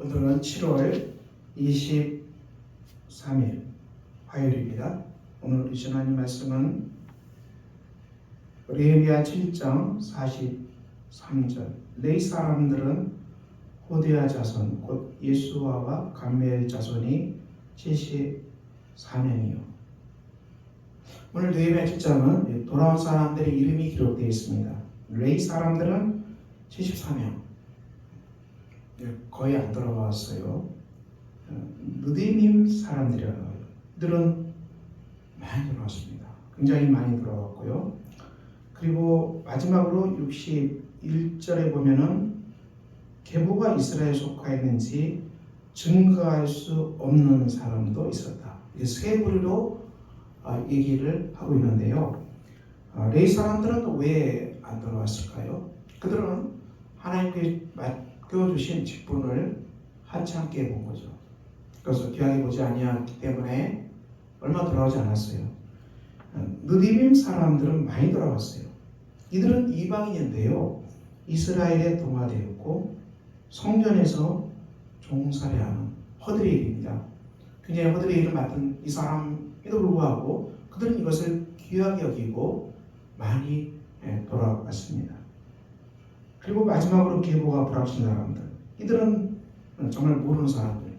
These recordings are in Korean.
오늘은 7월 23일 화요일입니다. 오늘 우리 하나님 말씀은 레위기야 7장 43절 내 사람들은 호디아 자손 곧 예수아와 감미엘 자손이 74명이요. 오늘 레위기야 7장은 돌아온 사람들의 이름이 기록되어 있습니다. 레위 사람들은 74명, 거의 안 돌아왔어요. 느디님 사람들이라고 해요. 이들은 많이 돌아왔습니다. 굉장히 많이 돌아왔고요. 그리고 마지막으로 61절에 보면은 계보가 이스라엘에 속하였는지 증거할 수 없는 사람도 있었다. 세 부류로 얘기를 하고 있는데요. 레위 사람들은 왜 안 돌아왔을까요? 그들은 하나님께 맡겨주신 직분을 하찮게 본 거죠. 그래서 귀하게 보지 아니했기 때문에 얼마 돌아오지 않았어요. 느디밈 사람들은 많이 돌아왔어요. 이들은 이방인인데요, 이스라엘에 동화되었고 성전에서 종살이하는 허드레일입니다. 굉장히 허드레일을 맡은 이 사람에도 불구하고 그들은 이것을 귀하게 여기고 많이 돌아왔습니다. 그리고 마지막으로 계보가 불확신 사람들, 이들은 정말 모르는 사람들.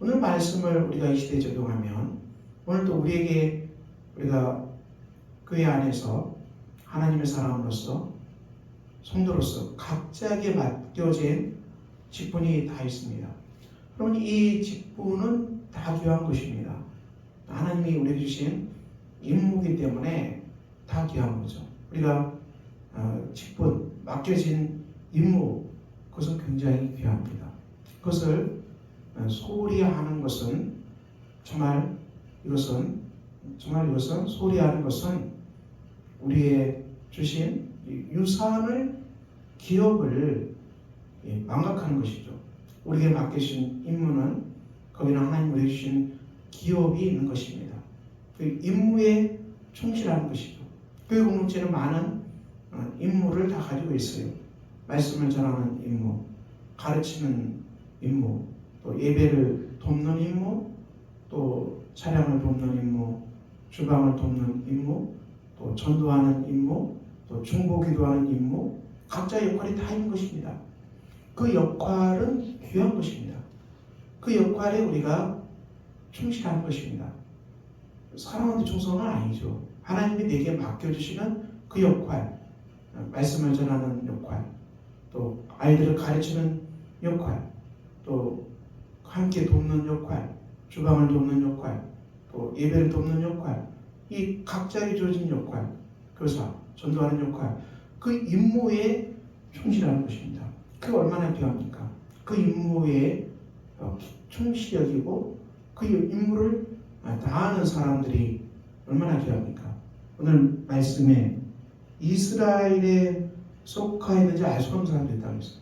오늘 말씀을 우리가 이 시대에 적용하면 오늘도 우리에게 우리가 교회 안에서 하나님의 사람으로서 성도로서 각자에게 맡겨진 직분이 다 있습니다. 그러면 이 직분은 다 귀한 것입니다. 하나님이 우리에게 주신 임무이기 때문에 다 귀한 거죠. 우리가 직분, 맡겨진 임무, 그것은 굉장히 귀합니다. 그것을 소홀히 하는 것은 이것은 소홀히 하는 것은 우리의 주신 유산을, 기업을 망각하는 것이죠. 우리에게 맡겨진 임무는 거기는 하나님 우리에게 주신 기업이 있는 것입니다. 그 임무에 충실하는 것이죠. 교회 공동체는 많은 임무를 다 가지고 있어요. 말씀을 전하는 임무, 가르치는 임무, 또 예배를 돕는 임무, 또 차량을 돕는 임무, 주방을 돕는 임무, 또 전도하는 임무, 또 중보기도하는 임무, 각자의 역할이 다 있는 것입니다. 그 역할은 귀한 것입니다. 그 역할에 우리가 충실하는 것입니다. 사람한테 충성은 아니죠. 하나님이 내게 맡겨주시는 그 역할, 말씀을 전하는 역할, 또 아이들을 가르치는 역할, 또 함께 돕는 역할, 주방을 돕는 역할, 또 예배를 돕는 역할, 이 각자의 주어진 역할, 교사, 전도하는 역할, 그 임무에 충실하는 것입니다. 그게 얼마나 귀합니까? 그 임무에 충실히 여기고 그 임무를 다하는 사람들이 얼마나 귀합니까? 오늘 말씀에 이스라엘에 속하 있는지 알 수 없는 사람들이 있다고 했어요.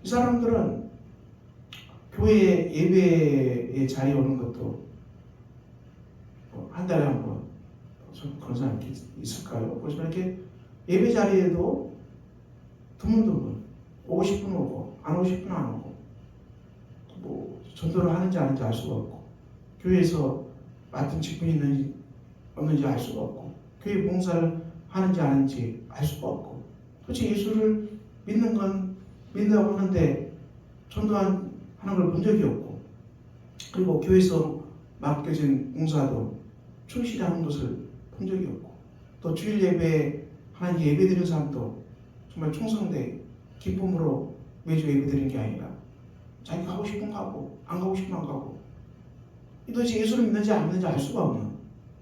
이 사람들은 교회 예배의 자리에 오는 것도 한 달에 한 번, 그런 사람이 있을까요? 보시면 이렇게 예배 자리에도 드문드문 오고 싶으면 오고 안 오고 싶으면 안 오고, 뭐 전도를 하는지 안 하는지 알 수가 없고, 교회에서 맡은 직분이 있는지 없는지 알 수가 없고, 교회 봉사를 하는지 안 하는지 알 수가 없고, 도대체 예수를 믿는 건 믿는다고 하는데 전도하는 걸 본 적이 없고, 그리고 교회에서 맡겨진 봉사도 충실히 하는 것을 본 적이 없고, 또 주일 예배 하나님 예배 드리는 사람도 정말 충성되 기쁨으로 매주 예배 드리는 게 아니라 자기 가고 싶으면 가고 안 가고 싶으면 안 가고, 도대체 예수를 믿는지 안 믿는지 알 수가 없는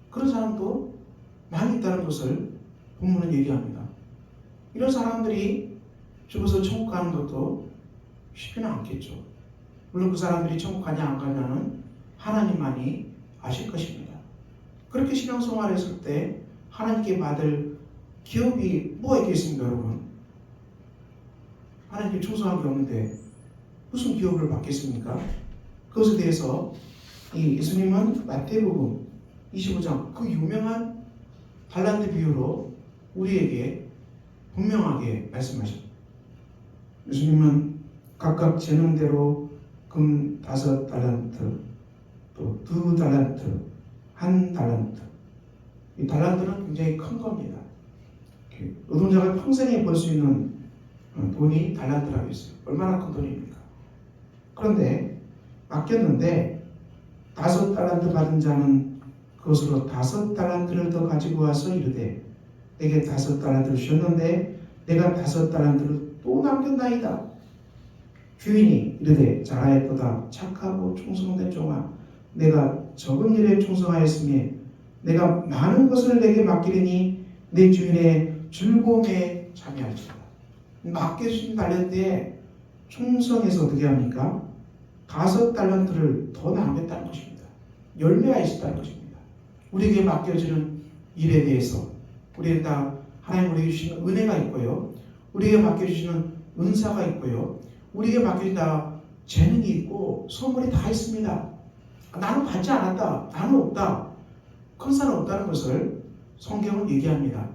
그런 사람도 많이 있다는 것을 본문은 얘기합니다. 이런 사람들이 죽어서 천국 가는 것도 쉽지는 않겠죠. 물론 그 사람들이 천국 가냐 안 가냐는 하나님만이 아실 것입니다. 그렇게 신앙생활을 했을 때 하나님께 받을 기업이 뭐가 있겠습니까, 여러분? 하나님께 충성한 게 없는데 무슨 기업을 받겠습니까? 그것에 대해서 이 예수님은 마태복음 25장 그 유명한 달란트 비유로 우리에게 분명하게 말씀하십니다. 예수님은 각각 재능대로 금 5달란트, 또 2달란트, 1달란트. 이 달란트는 굉장히 큰 겁니다. 노동자가 평생에 벌 수 있는 돈이 달란트라고 있어요. 얼마나 큰 돈입니까? 그런데 맡겼는데 5달란트 받은 자는 그것으로 5달란트를 더 가지고 와서 이르되 내게 5달란트를 주셨는데 내가 5달란트를 또 남겼나이다. 주인이 이르되 잘하였도다. 착하고 충성된 종아, 내가 적은 일에 충성하였으니 내가 많은 것을 내게 맡기리니 내 주인의 즐거움에 참여할지어다. 맡겨주신 달란트에 충성해서 어떻게 합니까? 5달란트를 더 남겼다는 것입니다. 열매가 있었다는 것입니다. 우리에게 맡겨지는 일에 대해서 우리에게 다 하나님 우리에게 주시는 은혜가 있고요, 우리에게 맡겨주시는 은사가 있고요, 우리에게 맡겨진 다 재능이 있고 선물이 다 있습니다. 나는 받지 않았다, 나는 없다, 큰 사는 없다는 것을 성경은 얘기합니다.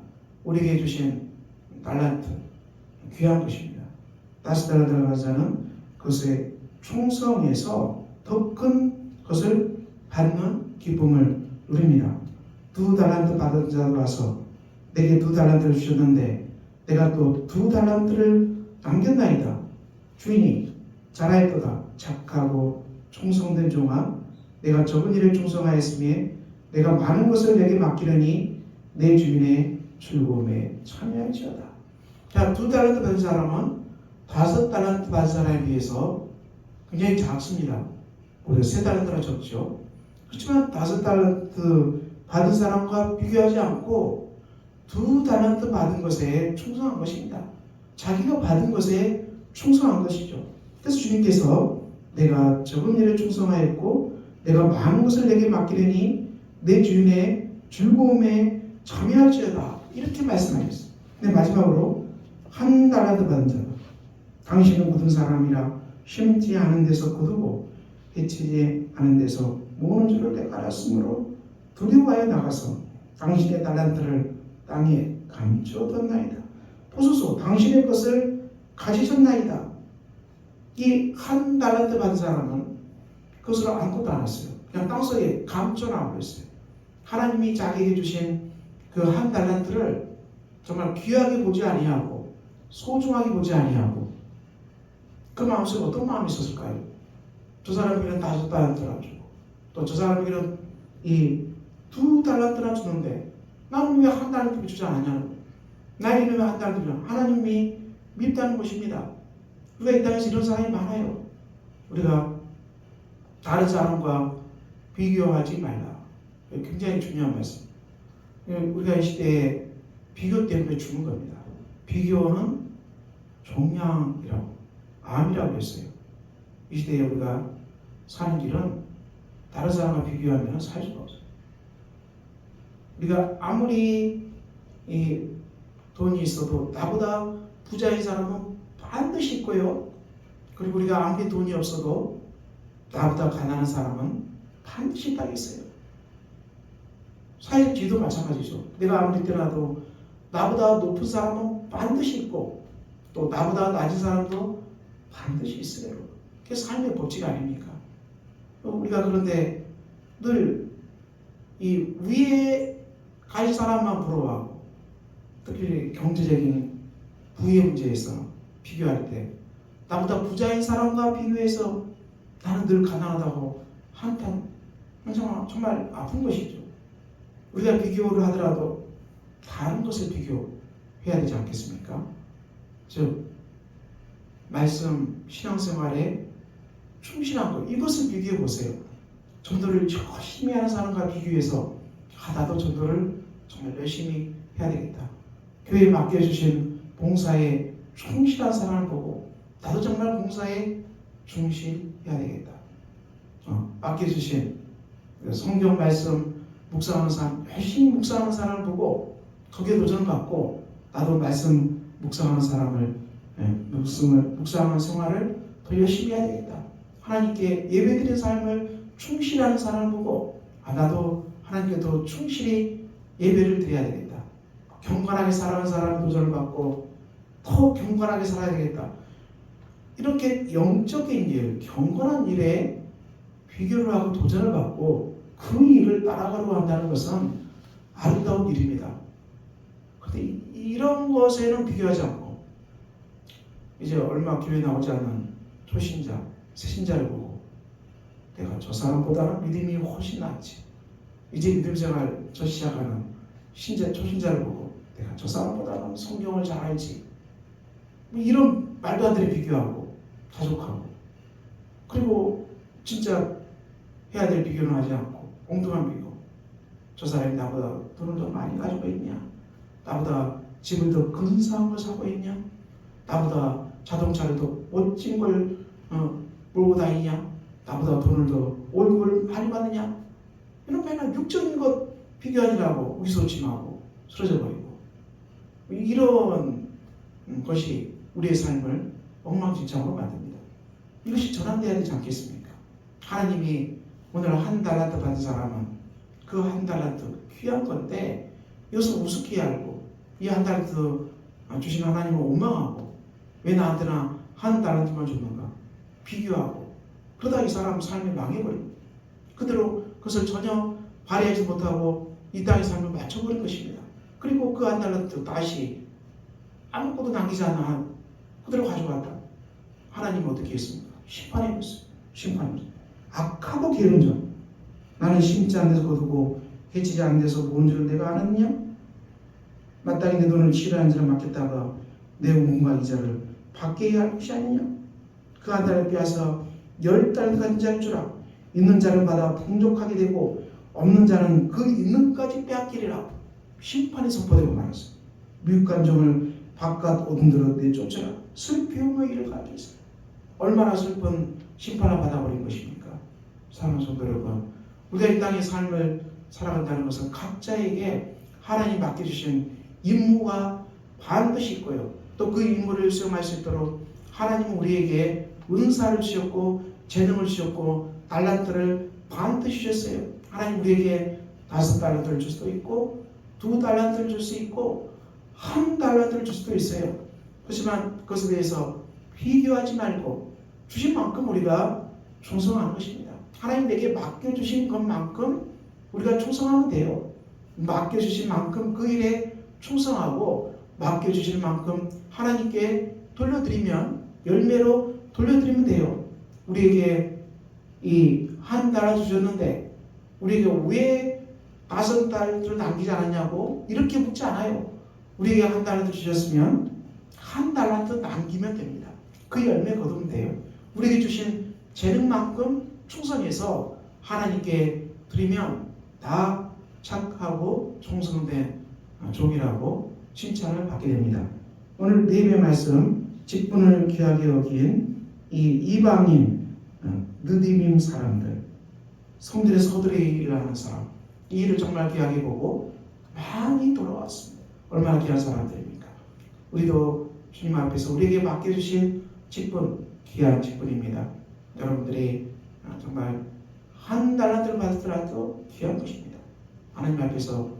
우리에게 주신 달란트 귀한 것입니다. 5달란트를 가진 자는 그것에 충성해서 더 큰 것을 받는 기쁨을 누립니다. 2달란트 받은 자도 와서 내게 2달란트를 주셨는데 내가 또 2달란트를 남겼나이다. 주인이 잘하였도다. 착하고 충성된 종아, 내가 적은 일에 충성하였으니 내가 많은 것을 내게 맡기려니 내 주인의 즐거움에 참여할지어다. 자, 2달란트 받은 사람은 5달란트 받은 사람에 비해서 굉장히 작습니다. 우리가 3달란트나 적죠. 그렇지만 5달란트 받은 사람과 비교하지 않고 2달란트 받은 것에 충성한 것입니다. 자기가 받은 것에 충성한 것이죠. 그래서 주님께서 내가 적은 일에 충성하였고 내가 많은 것을 내게 맡기려니 내 주인의 즐거움에 참여할지어다, 이렇게 말씀하셨어요. 근데 마지막으로 1달란트 받은 자가 당신은 굳은 사람이라 심지 않은 데서 거두고 해치지 않은 데서 모으는 줄을 내가 알았으므로 두려워하여 나가서 당신의 달란트를 땅에 감추었나이다. 보소서, 당신의 것을 가지셨나이다. 이 1달란트 받은 사람은 그것을 아무것도 안 했어요. 그냥 땅속에 감춰놔 버렸어요. 하나님이 자기에게 주신 그 1달란트를 정말 귀하게 보지 아니하고 소중하게 보지 아니하고 그 마음속에 어떤 마음이 있었을까요? 저 사람에게는 5달란트를 주고 또 저 사람에게는 이 2달란트나 주는데 나는 왜 1달란트를 주지 않았냐는, 나에게는 왜 1달란트를 주냐? 하나님이 밉다는 것입니다. 우리가 이 땅에서 이런 사람이 많아요. 우리가 다른 사람과 비교하지 말라. 굉장히 중요한 말씀. 우리가 이 시대에 비교 때문에 죽은 겁니다. 비교는 종양이라고, 암이라고 했어요. 이 시대에 우리가 사는 길은 다른 사람과 비교하면 살 수가 없어요. 우리가 아무리 돈이 있어도 나보다 부자인 사람은 반드시 있고요. 그리고 우리가 아무리 돈이 없어도 나보다 가난한 사람은 반드시 있다고 했어요. 사회적 지위도 마찬가지죠. 내가 아무리 뛰어나도 나보다 높은 사람은 반드시 있고 또 나보다 낮은 사람도 반드시 있으래요. 그게 삶의 법칙 아닙니까? 우리가 그런데 늘 이 위에 갈 사람만 부러워하고 특히 경제적인 부의 문제에서 비교할 때 나보다 부자인 사람과 비교해서 나는 늘 가난하다고 한탄, 정말 아픈 것이죠. 우리가 비교를 하더라도 다른 것을 비교해야 되지 않겠습니까? 즉 말씀 신앙생활에 충실한 것, 이것을 비교해 보세요. 전도를 열심히 하는 사람과 비교해서 나도 전도를 정말 열심히 해야 되겠다. 교회에 맡겨주신 봉사에 충실한 사람을 보고 나도 정말 봉사에 충실해야 되겠다. 맡겨주신 성경 말씀 묵상하는 사람, 열심히 묵상하는 사람을 보고 거기에 도전받고 나도 말씀 묵상하는 사람을, 묵상하는 생활을 더 열심히 해야 되겠다. 하나님께 예배드리는 삶을 충실하는 사람을 보고 나도 하나님께 더 충실히 예배를 드려야 되겠다. 경건하게 살아가는 사람을 도전을 받고 더 경건하게 살아야 되겠다. 이렇게 영적인 일, 경건한 일에 비교를 하고 도전을 받고 그 일을 따라가려고 한다는 것은 아름다운 일입니다. 그런데 이런 것에는 비교하지 않고 이제 얼마 교회 나오지 않은 초신자, 새신자를 보고 내가 저 사람보다는 믿음이 훨씬 낫지. 이제 믿음 생활 저 시작하는 초신자를 보고 내가 저 사람보다는 성경을 잘 알지. 뭐 이런 말도 안 되는 비교하고 자족하고 그리고 진짜 해야 될 비교는 하지 않고 엉뚱한 비교. 저 사람이 나보다 돈을 더 많이 가지고 있냐? 나보다 집을 더 근사한 걸 사고 있냐? 나보다 자동차를 더 멋진 걸 몰고 다니냐? 나보다 돈을 더 월급을 많이 받느냐? 이런 맨날 육적인 것 비교하느라고 의기소침하고 쓰러져 버리고 이런 것이 우리의 삶을 엉망진창으로 만듭니다. 이것이 전환되어야 되지 않겠습니까? 하나님이 오늘 한 달란트 받은 사람은 그 한 달란트 귀한 건데 이것을 우습게 알고 이 한 달란트 주신 하나님을 원망하고 왜 나한테나 한 달란트만 줬는가 비교하고 그러다 이 사람 삶이 망해버립니다. 그대로 그것을 전혀 발휘하지 못하고 이 땅의 삶을 맞춰버린 것입니다. 그리고 그 한 달란트 다시 아무것도 남기지 않아 그대로 가져갔다. 하나님은 어떻게 했습니까? 심판해줬어요. 심판해줬어요. 악하고 게으른 자 나는 심지 않는 데서 거두고 해치지 않는 데서 모은 줄을 내가 아느냐? 마땅히 내 돈을 치료하는 자를 맡겼다가 내 운과 이자를 받게 해야 할 것이 아니냐? 그 한 달을 빼앗아 10달을 가진 자를 주라. 있는 자를 받아 풍족하게 되고 없는 자는 그 있는 까지 빼앗기리라. 심판이 선포되고 말았어요. 미육간종을 바깥 오등들어 내쫓아라. 슬피 hum의 일을 가지고 있어요. 얼마나 슬픈 심판을 받아버린 것입니까? 사랑하는 성도 여러분, 우리가 이 땅의 삶을 살아간다는 것은 각자에게 하나님 맡겨주신 임무가 반드시 있고요. 또 그 임무를 수행할 수 있도록 하나님은 우리에게 은사를 주셨고 재능을 주셨고 달란트를 반드시 주셨어요. 하나님 우리에게 5달란트를 줄 수도 있고 2달란트를 줄 수 있고 1달란트를 줄 수도 있어요. 하지만 그것에 대해서 비교하지 말고 주신 만큼 우리가 충성하는 것입니다. 하나님 내게 맡겨주신 것만큼 우리가 충성하면 돼요. 맡겨주신 만큼 그 일에 충성하고 맡겨주신 만큼 하나님께 돌려드리면 열매로 돌려드리면 돼요. 우리에게 이 한 달을 주셨는데 우리에게 왜 5달을 남기지 않았냐고 이렇게 묻지 않아요. 우리에게 한 달을 주셨으면 한 달란트 남기면 됩니다. 그 열매 거두면 돼요. 우리에게 주신 재능만큼 충성해서 하나님께 드리면 다 착하고 충성된 종이라고 칭찬을 받게 됩니다. 오늘 예배 말씀 직분을 귀하게 여긴 이 이방인 느디밈 사람들 성들의 서들의 일을 하는 사람 이 일을 정말 귀하게 보고 많이 돌아왔습니다. 얼마나 귀한 사람들입니까? 우리도 주님 앞에서 우리에게 맡겨주신 직분 귀한 직분입니다. 여러분들이 정말 한 달란트를 받았더라도 귀한 것입니다. 하나님 앞에서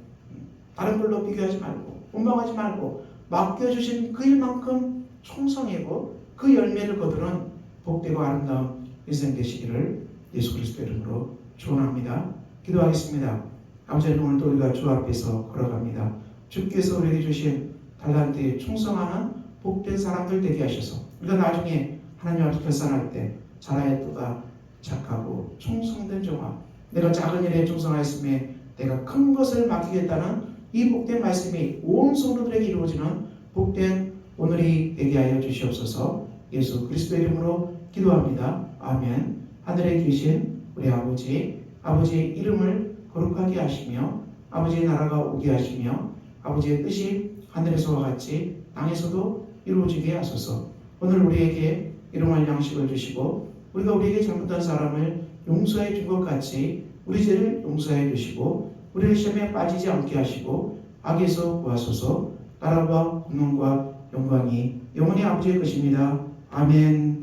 다른 걸로 비교하지 말고 원망하지 말고 맡겨주신 그 일만큼 충성하고 그 열매를 거두는 복되고 아름다운 인생 되시기를 예수 그리스도 이름으로 축원합니다. 기도하겠습니다. 아버지 하나님 오늘도 우리가 주 앞에서 걸어갑니다. 주께서 우리에게 주신 달란트에 충성하는 복된 사람들 되게 하셔서 우리가 나중에 하나님 앞에 결산할 때 자라였도다 착하고 충성된 종아 내가 작은 일에 충성하였음에 내가 큰 것을 맡기겠다는 이 복된 말씀이 온 성도들에게 이루어지는 복된 오늘이 되게 하여 주시옵소서. 예수 그리스도 이름으로 기도합니다. 아멘. 하늘에 계신 우리 아버지의 이름을 거룩하게 하시며 아버지의 나라가 오게 하시며 아버지의 뜻이 하늘에서와 같이 땅에서도 이루어지게 하소서. 오늘 우리에게 일용할 양식을 주시고 우리가 우리에게 잘못한 사람을 용서해 준 것 같이 우리 죄를 용서해 주시고 우리를 시험에 빠지지 않게 하시고 악에서 구하소서. 나라와 권능과 영광이 영원히 아버지의 것입니다. 아멘.